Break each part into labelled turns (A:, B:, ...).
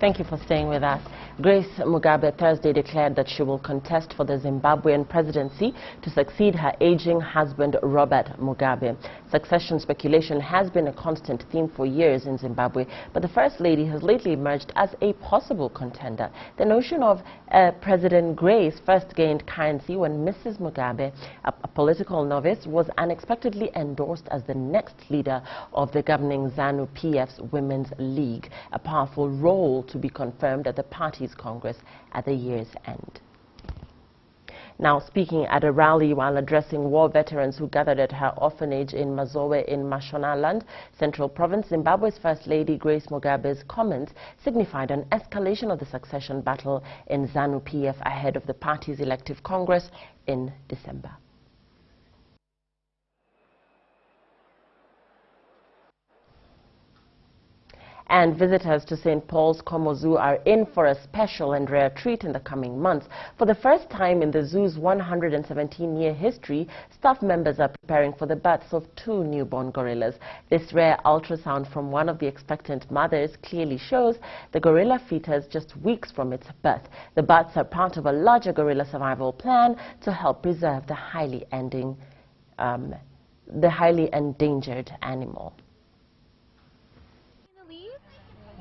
A: Thank you for staying with us. Grace Mugabe Thursday declared that she will contest for the Zimbabwean presidency to succeed her aging husband, Robert Mugabe. Succession speculation has been a constant theme for years in Zimbabwe, but the First Lady has lately emerged as a possible contender. The notion of President Grace first gained currency when Mrs. Mugabe, a political novice, was unexpectedly endorsed as the next leader of the governing ZANU-PF's Women's League, a powerful role to be confirmed at the party's Congress at the year's end. Now, speaking at a rally while addressing war veterans who gathered at her orphanage in Mazowe in Mashonaland, Central Province, Zimbabwe's First Lady Grace Mugabe's comments signified an escalation of the succession battle in ZANU-PF ahead of the party's elective Congress in December. And visitors to St. Paul's Como Zoo are in for a special and rare treat in the coming months. For the first time in the zoo's 117-year history, staff members are preparing for the births of 2 newborn gorillas. This rare ultrasound from one of the expectant mothers clearly shows the gorilla fetus just weeks from its birth. The births are part of a larger gorilla survival plan to help preserve the highly endangered animal.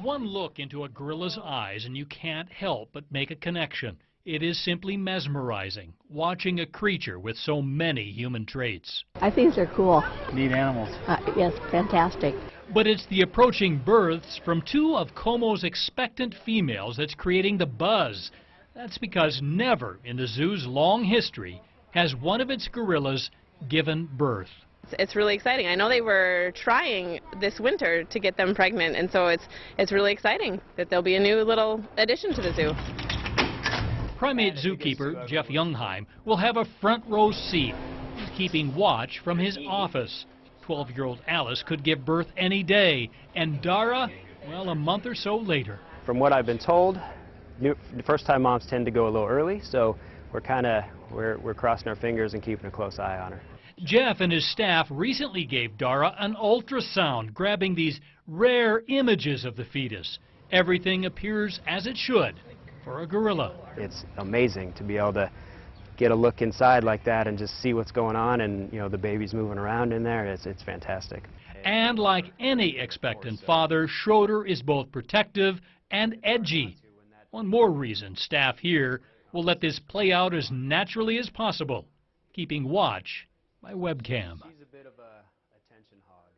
B: One look into a gorilla's eyes and you can't help but make a connection. It is simply mesmerizing, watching a creature with so many human traits.
C: I think they're cool.
D: Neat animals.
C: Yes, fantastic.
B: But it's the approaching births from 2 of Como's expectant females that's creating the buzz. That's because never in the zoo's long history has one of its gorillas given birth.
E: It's really exciting. I know they were trying this winter to get them pregnant, and so it's really exciting that there'll be a new little addition to the zoo.
B: Primate zookeeper Jeff Youngheim will have a front row seat. He's keeping watch from his office. 12-year-old Alice could give birth any day, and Dara, well, a month or so later.
F: From what I've been told, first-time moms tend to go a little early, so we're crossing our fingers and keeping a close eye on her.
B: Jeff and his staff recently gave Dara an ultrasound, grabbing these rare images of the fetus. Everything appears as it should for a gorilla.
F: It's amazing to be able to get a look inside like that and just see what's going on, and the baby's moving around in there. It's fantastic.
B: And like any expectant father, Schroeder is both protective and edgy. One more reason staff here will let this play out as naturally as possible, keeping watch by webcam.
F: She's a bit of a attention hog.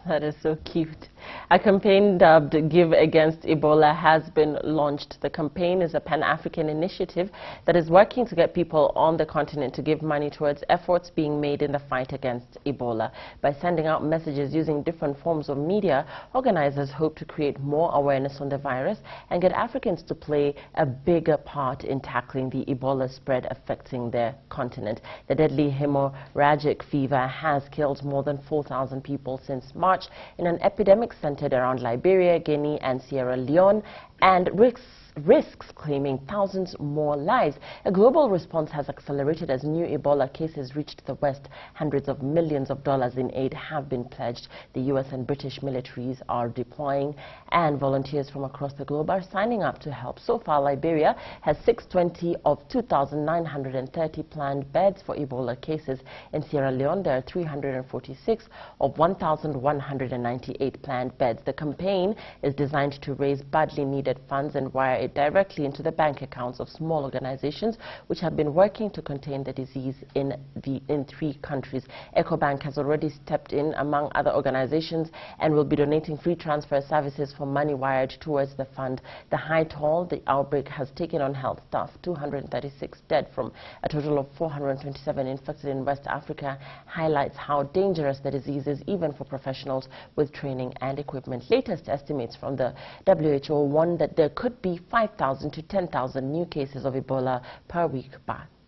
A: That is so cute. A campaign dubbed Give Against Ebola has been launched. The campaign is a Pan-African initiative that is working to get people on the continent to give money towards efforts being made in the fight against Ebola. By sending out messages using different forms of media, organizers hope to create more awareness on the virus and get Africans to play a bigger part in tackling the Ebola spread affecting their continent. The deadly hemorrhagic fever has killed more than 4,000 people since March in an epidemic centered around Liberia, Guinea and Sierra Leone, and risks claiming thousands more lives. A global response has accelerated as new Ebola cases reached the West. Hundreds of millions of dollars in aid have been pledged. The U.S. and British militaries are deploying, and volunteers from across the globe are signing up to help. So far, Liberia has 620 of 2,930 planned beds for Ebola cases. In Sierra Leone, there are 346 of 1,198 planned beds. The campaign is designed to raise badly needed funds and wire it directly into the bank accounts of small organizations which have been working to contain the disease in 3 countries. EcoBank has already stepped in among other organizations and will be donating free transfer services for money wired towards the fund. The high toll the outbreak has taken on health staff, 236 dead from a total of 427 infected in West Africa, highlights how dangerous the disease is even for professionals with training and equipment. Latest estimates from the WHO warn that there could be 5,000 to 10,000 new cases of Ebola per week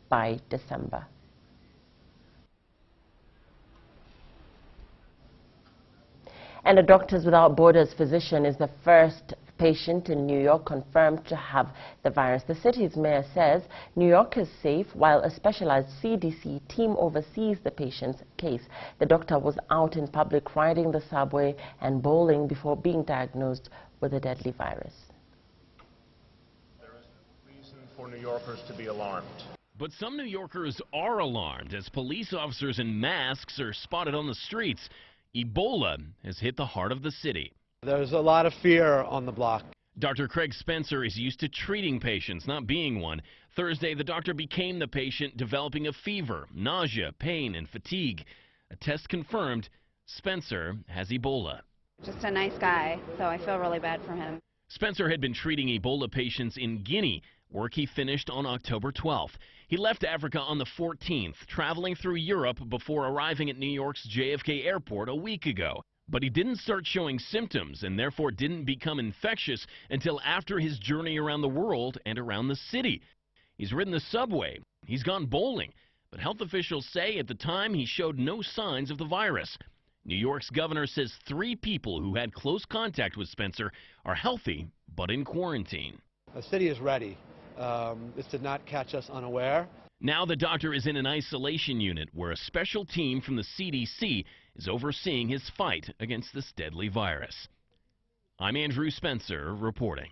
A: by December. And a Doctors Without Borders physician is the first patient in New York confirmed to have the virus. The city's mayor says New York is safe while a specialized CDC team oversees the patient's case. The doctor was out in public riding the subway and bowling before being diagnosed with a deadly virus.
D: for New Yorkers to be alarmed.
G: But some New Yorkers are alarmed as police officers in masks are spotted on the streets. Ebola has hit the heart of the city.
H: There's a lot of fear on the block.
G: Dr. Craig Spencer is used to treating patients, not being one. Thursday, the doctor became the patient, developing a fever, nausea, pain, and fatigue. A test confirmed Spencer has Ebola.
I: Just a nice guy, so I feel really bad for him.
G: Spencer had been treating Ebola patients in Guinea, work he finished on October 12th. He left Africa on the 14th, traveling through Europe before arriving at New York's JFK Airport a week ago. But he didn't start showing symptoms and therefore didn't become infectious until after his journey around the world and around the city. He's ridden the subway, he's gone bowling, but health officials say at the time he showed no signs of the virus. New York's governor says 3 people who had close contact with Spencer are healthy but in quarantine.
H: The city is ready. This did not catch us unaware.
G: Now the doctor is in an isolation unit where a special team from the CDC is overseeing his fight against this deadly virus. I'm Andrew Spencer reporting.